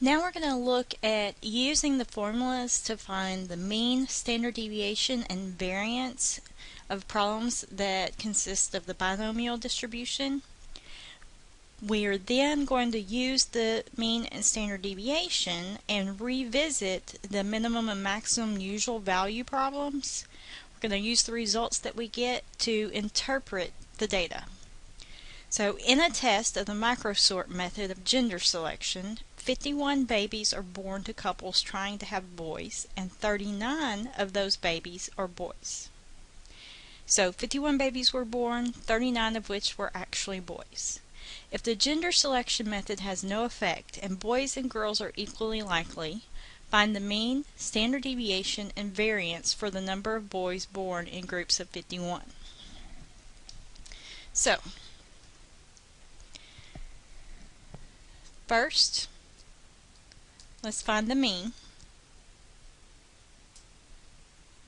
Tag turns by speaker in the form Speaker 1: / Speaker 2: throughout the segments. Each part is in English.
Speaker 1: Now we're going to look at using the formulas to find the mean, standard deviation, and variance of problems that consist of the binomial distribution. We are then going to use the mean and standard deviation and revisit the minimum and maximum usual value problems. We're going to use the results that we get to interpret the data. So in a test of the microsort method of gender selection, 51 babies are born to couples trying to have boys, and 39 of those babies are boys. So 51 babies were born, 39 of which were actually boys. If the gender selection method has no effect and boys and girls are equally likely, find the mean, standard deviation, and variance for the number of boys born in groups of 51. So, first, let's find the mean.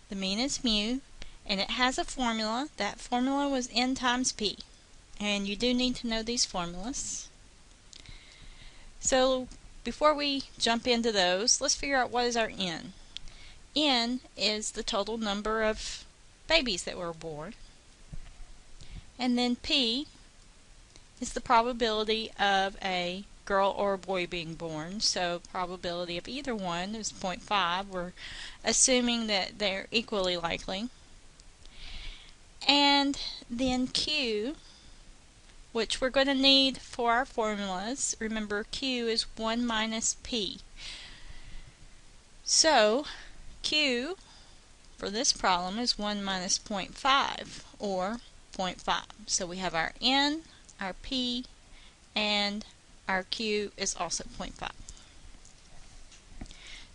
Speaker 1: The mean is mu, and it has a formula. That formula was n times p. And you do need to know these formulas. So before we jump into those, let's figure out what is our n. N is the total number of babies that were born. And then p is the probability of a girl or a boy being born. So probability of either one is 0.5. We're assuming that they're equally likely. And then q, which we're going to need for our formulas. Remember, q is 1 minus p. So q for this problem is 1 minus 0.5, or 0.5. So we have our n, our p, and our q is also 0.5.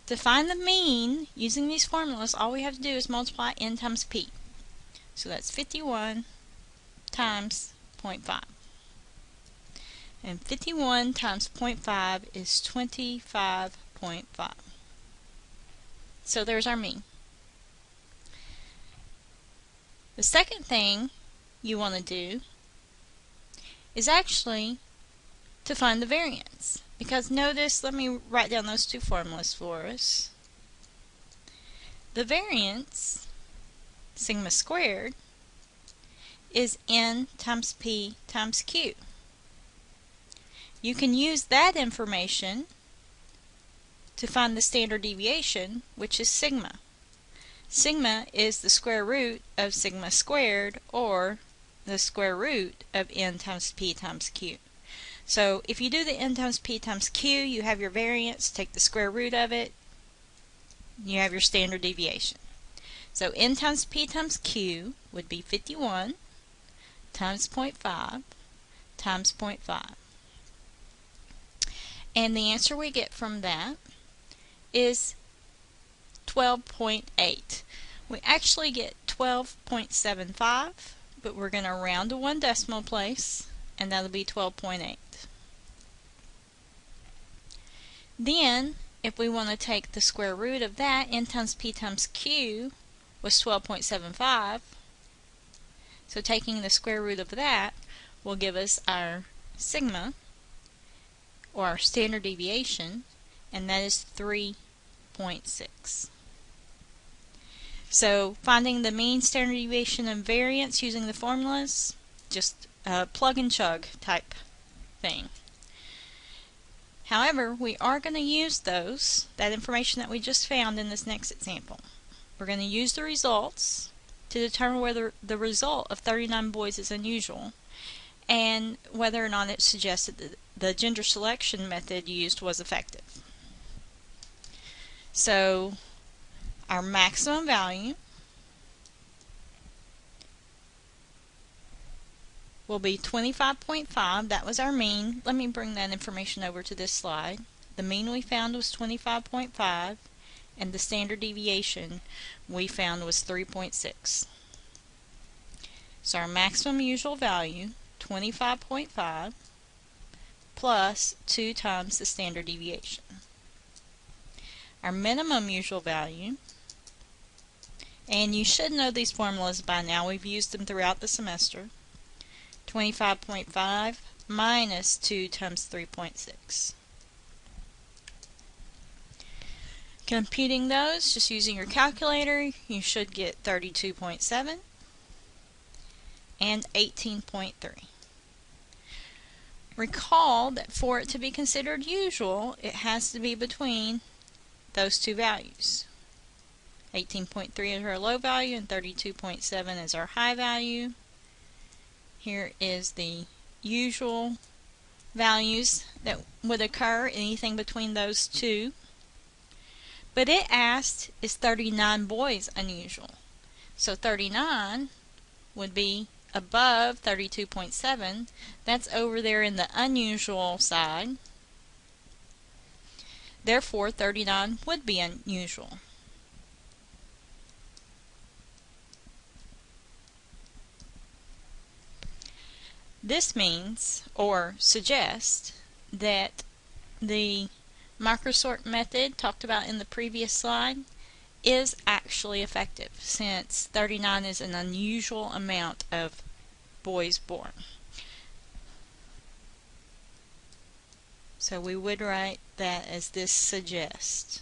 Speaker 1: To find the mean using these formulas, all we have to do is multiply n times p. So that's 51 times 0.5. And 51 times 0.5 is 25.5. So there's our mean. The second thing you want to do is actually to find the variance. Because notice, let me write down those two formulas for us. The variance, sigma squared, is n times p times q. You can use that information to find the standard deviation, which is sigma. Sigma is the square root of sigma squared, or the square root of n times p times q. So if you do the n times p times q, you have your variance, take the square root of it, you have your standard deviation. So n times p times q would be 51 times 0.5 times 0.5. And the answer we get from that is 12.8. We actually get 12.75, but we're going to round to one decimal place, and that'll be 12.8. Then, if we want to take the square root of that, n times p times q was 12.75. So taking the square root of that will give us our sigma, or our standard deviation, and that is 3.6. So finding the mean, standard deviation, and variance using the formulas, just a plug and chug type thing. However, we are going to use that information that we just found in this next example. We're going to use the results to determine whether the result of 39 boys is unusual, and whether or not it suggested that the gender selection method used was effective. So our maximum value will be 25.5. That was our mean. Let me bring that information over to this slide. The mean we found was 25.5, and the standard deviation we found was 3.6. So our maximum usual value, 25.5, plus 2 times the standard deviation. Our minimum usual value, and you should know these formulas by now, we've used them throughout the semester, 25.5 minus 2 times 3.6. Computing those, just using your calculator, you should get 32.7 and 18.3. Recall that for it to be considered usual, it has to be between those two values. 18.3 is our low value and 32.7 is our high value. Here is the usual values that would occur, anything between those two. But it asked, is 39 boys unusual? So 39 would be above 32.7. That's over there in the unusual side. Therefore, 39 would be unusual. This means, or suggests, that the microsort method talked about in the previous slide is actually effective, since 39 is an unusual amount of boys born. So we would write that as this suggests.